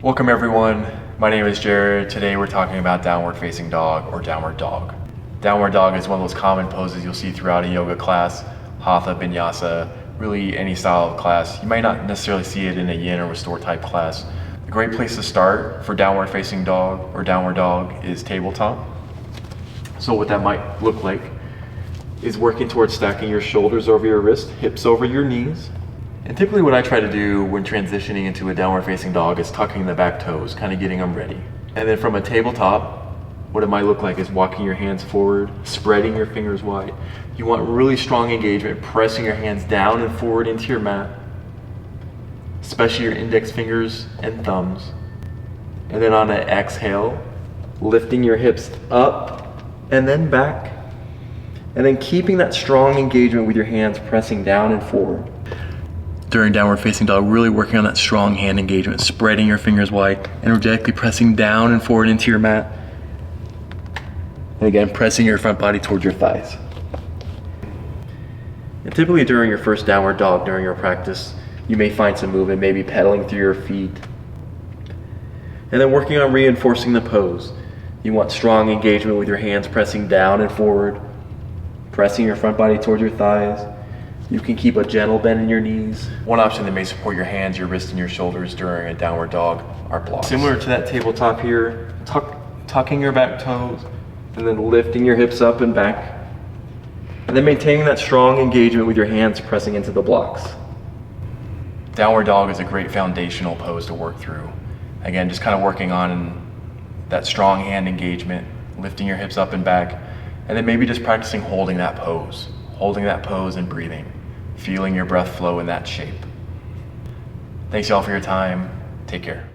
Welcome everyone, my name is Jared. Today we're talking about downward facing dog or downward dog. Downward dog is one of those common poses you'll see throughout a yoga class, hatha, vinyasa, really any style of class. You might not necessarily see it in a yin or restore type class. A great place to start for downward facing dog or downward dog is tabletop. So what that might look like is working towards stacking your shoulders over your wrist, hips over your knees. And typically what I try to do when transitioning into a downward facing dog is tucking the back toes, kind of getting them ready. And then from a tabletop, what it might look like is walking your hands forward, spreading your fingers wide. You want really strong engagement, pressing your hands down and forward into your mat, especially your index fingers and thumbs. And then on an exhale, lifting your hips up and then back. And then keeping that strong engagement with your hands pressing down and forward. During downward facing dog, really working on that strong hand engagement, spreading your fingers wide, energetically pressing down and forward into your mat. And again, pressing your front body towards your thighs. And typically during your first downward dog, during your practice, you may find some movement, maybe pedaling through your feet. And then working on reinforcing the pose. You want strong engagement with your hands pressing down and forward, pressing your front body towards your thighs. You can keep a gentle bend in your knees. One option that may support your hands, your wrists, and your shoulders during a downward dog are blocks. Similar to that tabletop here, tucking your back toes, and then lifting your hips up and back. And then maintaining that strong engagement with your hands pressing into the blocks. Downward dog is a great foundational pose to work through. Again, just kind of working on that strong hand engagement, lifting your hips up and back, and then maybe just practicing holding that pose and breathing, feeling your breath flow in that shape. Thanks y'all for your time. Take care.